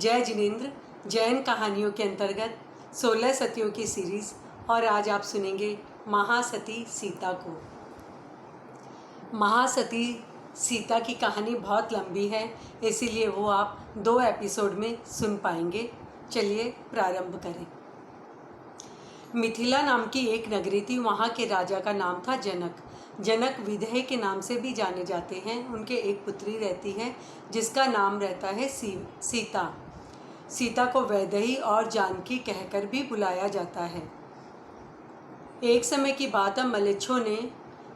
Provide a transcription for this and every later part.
जय जिनेंद्र जैन कहानियों के अंतर्गत 16 सतियों की सीरीज़। और आज आप सुनेंगे महासती सीता को। महासती सीता की कहानी बहुत लंबी है, इसीलिए वो आप 2 एपिसोड में सुन पाएंगे। चलिए प्रारंभ करें। मिथिला नाम की एक नगरी थी। वहाँ के राजा का नाम था जनक। जनक विदेह के नाम से भी जाने जाते हैं। उनके एक पुत्री रहती है जिसका नाम रहता है सीता। सीता को वैदेही और जानकी कहकर भी बुलाया जाता है। एक समय की बात है, मलेच्छों ने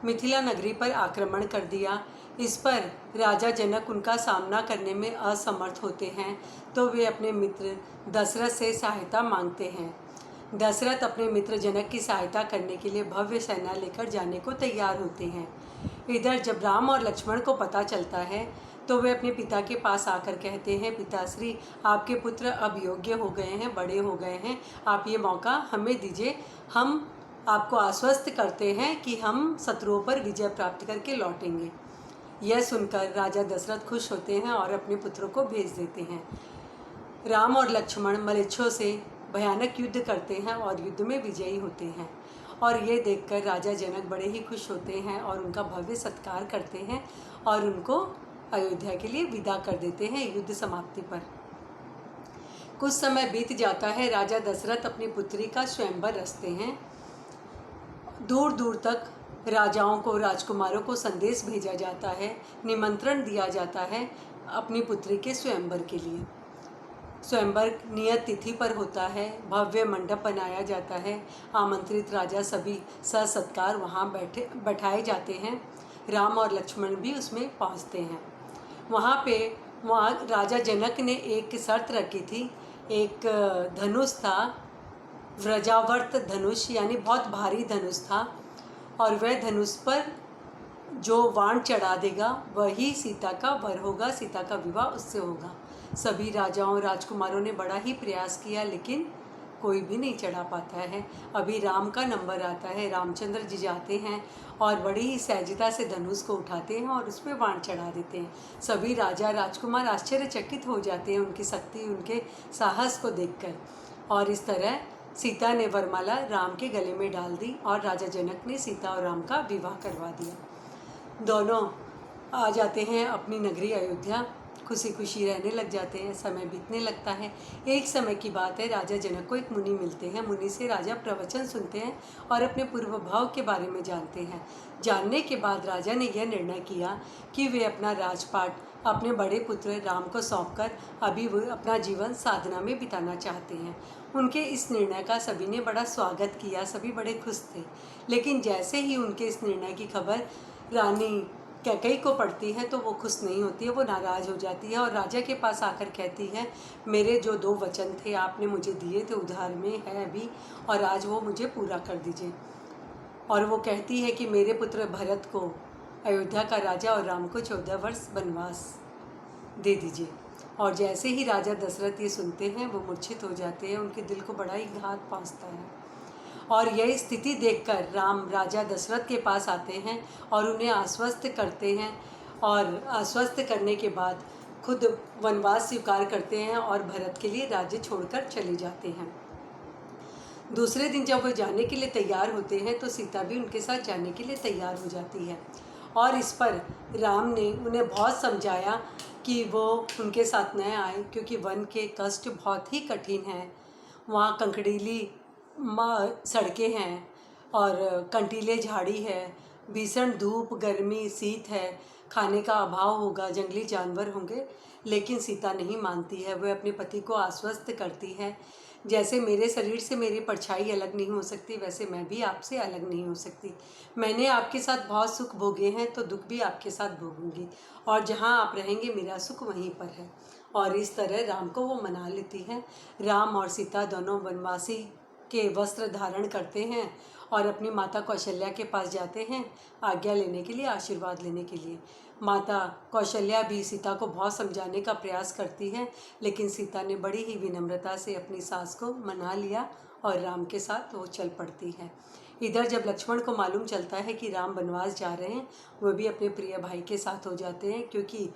मिथिला नगरी पर आक्रमण कर दिया। इस पर राजा जनक उनका सामना करने में असमर्थ होते हैं, तो वे अपने मित्र दशरथ से सहायता मांगते हैं। दशरथ अपने मित्र जनक की सहायता करने के लिए भव्य सेना लेकर जाने को तैयार होते हैं। इधर जब राम और लक्ष्मण को पता चलता है तो वे अपने पिता के पास आकर कहते हैं, पिताश्री, आपके पुत्र अब योग्य हो गए हैं, बड़े हो गए हैं, आप ये मौका हमें दीजिए। हम आपको आश्वस्त करते हैं कि हम शत्रुओं पर विजय प्राप्त करके लौटेंगे। यह सुनकर राजा दशरथ खुश होते हैं और अपने पुत्रों को भेज देते हैं। राम और लक्ष्मण मलेच्छों से भयानक युद्ध करते हैं और युद्ध में विजयी होते हैं। और ये देखकर राजा जनक बड़े ही खुश होते हैं और उनका भव्य सत्कार करते हैं और उनको अयोध्या के लिए विदा कर देते हैं युद्ध समाप्ति पर। कुछ समय बीत जाता है। राजा दशरथ अपनी पुत्री का स्वयंवर रचते हैं। दूर दूर तक राजाओं को, राजकुमारों को संदेश भेजा जाता है, निमंत्रण दिया जाता है अपनी पुत्री के स्वयंवर के लिए। स्वयंवर नियत तिथि पर होता है। भव्य मंडप बनाया जाता है। आमंत्रित राजा सभी ससत्कार वहाँ बैठाए जाते हैं। राम और लक्ष्मण भी उसमें पहुँचते हैं। वहाँ राजा जनक ने एक शर्त रखी थी। एक धनुष था, व्रजावर्त धनुष, यानी बहुत भारी धनुष था, और वह धनुष पर जो बाण चढ़ा देगा वही सीता का वर होगा, सीता का विवाह उससे होगा। सभी राजाओं राजकुमारों ने बड़ा ही प्रयास किया, लेकिन कोई भी नहीं चढ़ा पाता है। अभी राम का नंबर आता है। रामचंद्र जी जाते हैं और बड़ी ही सहजता से धनुष को उठाते हैं और उस पर बाण चढ़ा देते हैं। सभी राजा राजकुमार आश्चर्यचकित हो जाते हैं उनकी शक्ति, उनके साहस को देखकर। और इस तरह सीता ने वरमाला राम के गले में डाल दी और राजा जनक ने सीता और राम का विवाह करवा दिया। दोनों आ जाते हैं अपनी नगरी अयोध्या, खुशी खुशी रहने लग जाते हैं। समय बीतने लगता है। एक समय की बात है, राजा जनक को एक मुनि मिलते हैं। मुनि से राजा प्रवचन सुनते हैं और अपने पूर्व भाव के बारे में जानते हैं। जानने के बाद राजा ने यह निर्णय किया कि वे अपना राजपाट अपने बड़े पुत्र राम को सौंपकर अभी वो अपना जीवन साधना में बिताना चाहते हैं। उनके इस निर्णय का सभी ने बड़ा स्वागत किया, सभी बड़े खुश थे। लेकिन जैसे ही उनके इस निर्णय की खबर रानी कैकेयी को पड़ती है तो वो खुश नहीं होती है, वो नाराज़ हो जाती है और राजा के पास आकर कहती है, मेरे जो 2 वचन थे आपने मुझे दिए थे, उधार में है अभी, और आज वो मुझे पूरा कर दीजिए। और वो कहती है कि मेरे पुत्र भरत को अयोध्या का राजा और राम को 14 वर्ष वनवास दे दीजिए। और जैसे ही राजा दशरथ ये सुनते हैं वो मूर्छित हो जाते हैं। उनके दिल को बड़ा ही घात पहुँचता है। और यह स्थिति देखकर राम राजा दशरथ के पास आते हैं और उन्हें आश्वस्त करते हैं, और आश्वस्त करने के बाद खुद वनवास स्वीकार करते हैं और भरत के लिए राज्य छोड़कर चले जाते हैं। दूसरे दिन जब वो जाने के लिए तैयार होते हैं तो सीता भी उनके साथ जाने के लिए तैयार हो जाती है। और इस पर राम ने उन्हें बहुत समझाया कि वो उनके साथ न आए, क्योंकि वन के कष्ट बहुत ही कठिन हैं। वहाँ कंकड़ीली सड़कें हैं और कंटीले झाड़ी है, भीषण धूप, गर्मी, शीत है, खाने का अभाव होगा, जंगली जानवर होंगे। लेकिन सीता नहीं मानती है। वह अपने पति को आश्वस्त करती है, जैसे मेरे शरीर से मेरी परछाई अलग नहीं हो सकती, वैसे मैं भी आपसे अलग नहीं हो सकती। मैंने आपके साथ बहुत सुख भोगे हैं तो दुख भी आपके साथ भोगूंगी, और जहाँ आप रहेंगे मेरा सुख वहीं पर है। और इस तरह राम को वो मना लेती है। राम और सीता दोनों वनवासी के वस्त्र धारण करते हैं और अपनी माता कौशल्या के पास जाते हैं आज्ञा लेने के लिए, आशीर्वाद लेने के लिए। माता कौशल्या भी सीता को बहुत समझाने का प्रयास करती है, लेकिन सीता ने बड़ी ही विनम्रता से अपनी सास को मना लिया और राम के साथ वो चल पड़ती है। इधर जब लक्ष्मण को मालूम चलता है कि राम वनवास जा रहे हैं, वो भी अपने प्रिय भाई के साथ हो जाते हैं, क्योंकि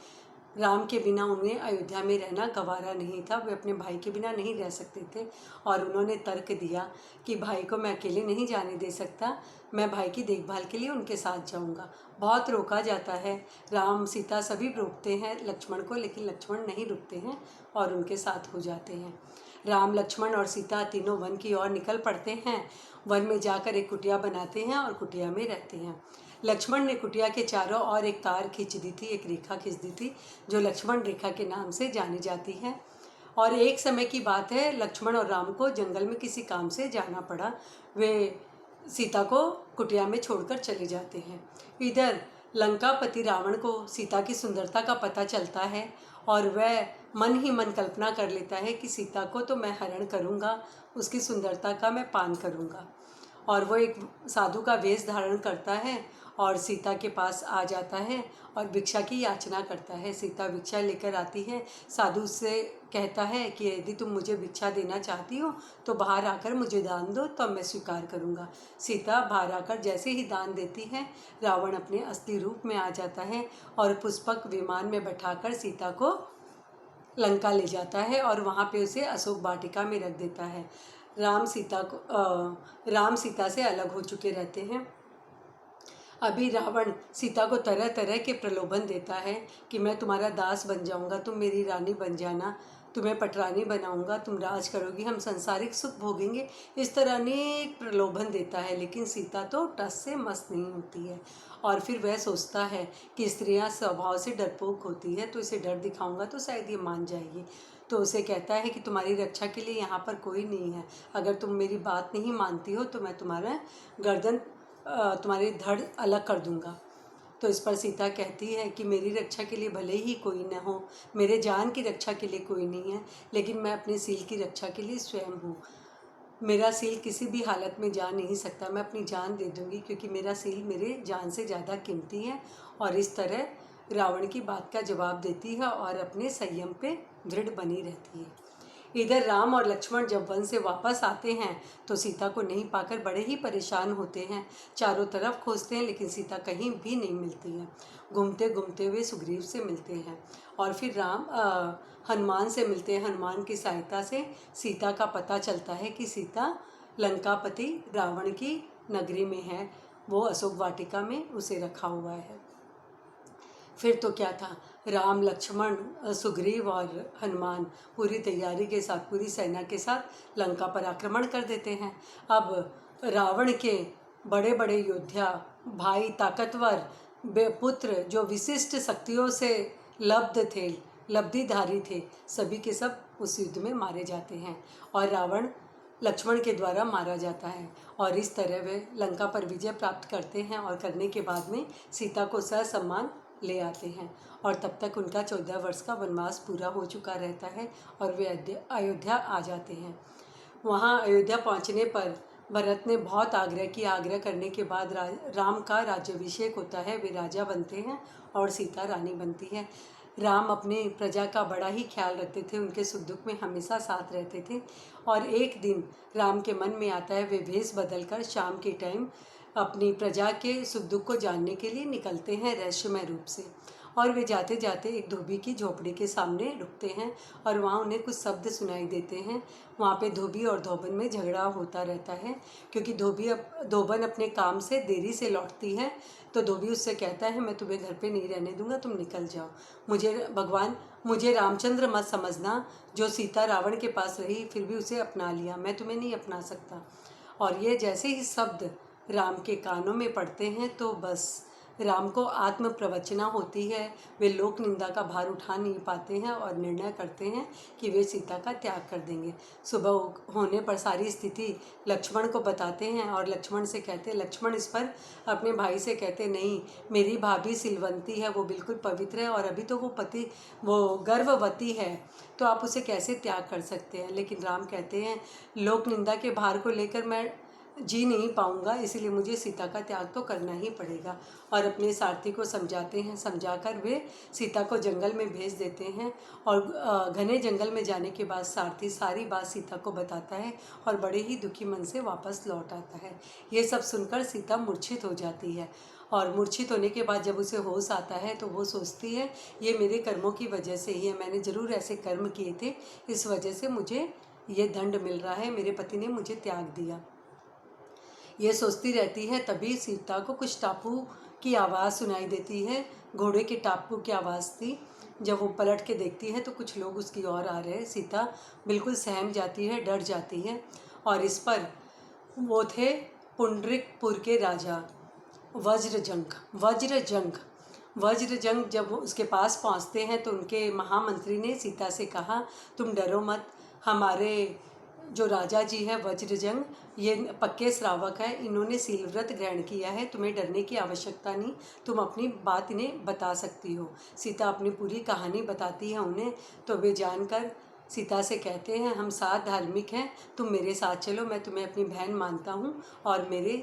राम के बिना उन्हें अयोध्या में रहना गवारा नहीं था, वे अपने भाई के बिना नहीं रह सकते थे। और उन्होंने तर्क दिया कि भाई को मैं अकेले नहीं जाने दे सकता, मैं भाई की देखभाल के लिए उनके साथ जाऊंगा। बहुत रोका जाता है, राम सीता सभी रोकते हैं लक्ष्मण को, लेकिन लक्ष्मण नहीं रुकते हैं और उनके साथ हो जाते हैं। राम, लक्ष्मण और सीता तीनों वन की ओर निकल पड़ते हैं। वन में जाकर एक कुटिया बनाते हैं और कुटिया में रहते हैं। लक्ष्मण ने कुटिया के चारों ओर एक तार खींच दी थी, एक रेखा खींच दी थी, जो लक्ष्मण रेखा के नाम से जानी जाती है। और एक समय की बात है, लक्ष्मण और राम को जंगल में किसी काम से जाना पड़ा। वे सीता को कुटिया में छोड़कर चले जाते हैं। इधर लंकापति रावण को सीता की सुंदरता का पता चलता है और वह मन ही मन कल्पना कर लेता है कि सीता को तो मैं हरण करूँगा, उसकी सुंदरता का मैं पान करूँगा। और वो एक साधु का वेश धारण करता है और सीता के पास आ जाता है और भिक्षा की याचना करता है। सीता भिक्षा लेकर आती है। साधु उससे कहता है कि यदि तुम मुझे भिक्षा देना चाहती हो तो बाहर आकर मुझे दान दो, तो मैं स्वीकार करूँगा। सीता बाहर आकर जैसे ही दान देती है, रावण अपने असली रूप में आ जाता है और पुष्पक विमान में बैठाकर सीता को लंका ले जाता है और वहाँ पे उसे अशोक वाटिका में रख देता है। राम सीता से अलग हो चुके रहते हैं। अभी रावण सीता को तरह तरह के प्रलोभन देता है कि मैं तुम्हारा दास बन जाऊंगा, तुम मेरी रानी बन जाना, तुम्हें पटरानी बनाऊंगा, तुम राज करोगी, हम संसारिक सुख भोगेंगे। इस तरह अनेक प्रलोभन देता है, लेकिन सीता तो टस से मस्त नहीं होती है। और फिर वह सोचता है कि स्त्रियां स्वभाव से डरपोक होती है, तो इसे डर दिखाऊंगा तो शायद ये मान जाएगी। तो उसे कहता है कि तुम्हारी रक्षा के लिए यहाँ पर कोई नहीं है, अगर तुम मेरी बात नहीं मानती हो तो मैं तुम्हारे धड़ अलग कर दूंगा। तो इस पर सीता कहती है कि मेरी रक्षा के लिए भले ही कोई न हो, मेरे जान की रक्षा के लिए कोई नहीं है, लेकिन मैं अपने सील की रक्षा के लिए स्वयं हूँ। मेरा सील किसी भी हालत में जा नहीं सकता, मैं अपनी जान दे दूंगी क्योंकि मेरा सील मेरे जान से ज़्यादा कीमती है। और इस तरह रावण की बात का जवाब देती है और अपने संयम पे दृढ़ बनी रहती है। इधर राम और लक्ष्मण जब वन से वापस आते हैं तो सीता को नहीं पाकर बड़े ही परेशान होते हैं। चारों तरफ खोजते हैं लेकिन सीता कहीं भी नहीं मिलती है। घूमते घूमते हुए सुग्रीव से मिलते हैं और फिर हनुमान से मिलते हैं। हनुमान की सहायता से सीता का पता चलता है कि सीता लंकापति रावण की नगरी में है, वो अशोक वाटिका में उसे रखा हुआ है। फिर तो क्या था, राम, लक्ष्मण, सुग्रीव और हनुमान पूरी तैयारी के साथ, पूरी सेना के साथ लंका पर आक्रमण कर देते हैं। अब रावण के बड़े बड़े योद्धा, भाई, ताकतवर पुत्र जो विशिष्ट शक्तियों से लब्धिधारी थे, सभी के सब उस युद्ध में मारे जाते हैं और रावण लक्ष्मण के द्वारा मारा जाता है। और इस तरह वे लंका पर विजय प्राप्त करते हैं और करने के बाद में सीता को ससम्मान ले आते हैं। और तब तक उनका 14 वर्ष का वनवास पूरा हो चुका रहता है और वे अयोध्या आ जाते हैं। वहाँ अयोध्या पहुँचने पर भरत ने बहुत आग्रह किया। आग्रह करने के बाद राम का राज्याभिषेक होता है, वे राजा बनते हैं और सीता रानी बनती है। राम अपने प्रजा का बड़ा ही ख्याल रखते थे, उनके सुख दुख में हमेशा साथ रहते थे। और एक दिन राम के मन में आता है, वे भेष बदलकर शाम के टाइम अपनी प्रजा के सुख दुख को जानने के लिए निकलते हैं रहस्यमय रूप से। और वे जाते जाते एक धोबी की झोपड़ी के सामने रुकते हैं और वहाँ उन्हें कुछ शब्द सुनाई देते हैं। वहाँ पे धोबी और धोबन में झगड़ा होता रहता है क्योंकि धोबन अपने काम से देरी से लौटती है। तो धोबी उससे कहता है, मैं तुम्हें घर पे नहीं रहने दूंगा, तुम निकल जाओ। मुझे रामचंद्र मत समझना, जो सीता रावण के पास रही फिर भी उसे अपना लिया, मैं तुम्हें नहीं अपना सकता। और ये जैसे ही शब्द राम के कानों में पड़ते हैं तो बस राम को आत्म प्रवचना होती है। वे लोक निंदा का भार उठा नहीं पाते हैं और निर्णय करते हैं कि वे सीता का त्याग कर देंगे। सुबह होने पर सारी स्थिति लक्ष्मण को बताते हैं और लक्ष्मण इस पर अपने भाई से कहते, नहीं, मेरी भाभी सिलवंती है, वो बिल्कुल पवित्र है और अभी तो वो गर्भवती है, तो आप उसे कैसे त्याग कर सकते हैं। लेकिन राम कहते हैं, लोक निंदा के भार को लेकर मैं जी नहीं पाऊंगा, इसीलिए मुझे सीता का त्याग तो करना ही पड़ेगा। और अपने सारथी को समझाते हैं। समझाकर वे सीता को जंगल में भेज देते हैं और घने जंगल में जाने के बाद सारथी सारी बात सीता को बताता है और बड़े ही दुखी मन से वापस लौट आता है। ये सब सुनकर सीता मूर्छित हो जाती है और मूर्छित होने के बाद जब उसे होश आता है तो वो सोचती है ये मेरे कर्मों की वजह से ही है, मैंने ज़रूर ऐसे कर्म किए थे, इस वजह से मुझे ये दंड मिल रहा है, मेरे पति ने मुझे त्याग दिया। ये सोचती रहती है, तभी सीता को कुछ टापू की आवाज़ सुनाई देती है। घोड़े के टापू की आवाज़ थी। जब वो पलट के देखती है तो कुछ लोग उसकी ओर आ रहे हैं। सीता बिल्कुल सहम जाती है, डर जाती है। और इस पर वो थे पुंडरीकपुर के राजा वज्रजंग। वज्रजंग जब उसके पास पहुंचते हैं तो उनके महामंत्री ने सीता से कहा, तुम डरो मत, हमारे जो राजा जी हैं वज्रजंग, ये पक्के श्रावक हैं, इन्होंने शीलव्रत ग्रहण किया है, तुम्हें डरने की आवश्यकता नहीं, तुम अपनी बात इन्हें बता सकती हो। सीता अपनी पूरी कहानी बताती है उन्हें, तो वे जानकर सीता से कहते हैं, हम 7 धार्मिक हैं, तुम मेरे साथ चलो, मैं तुम्हें अपनी बहन मानता हूँ और मेरे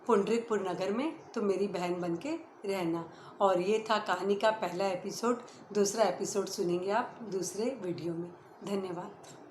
पुंडरीकपुर नगर में तुम मेरी बहन बन के रहना। और ये था कहानी का पहला एपिसोड। दूसरा एपिसोड सुनेंगे आप दूसरे वीडियो में। धन्यवाद।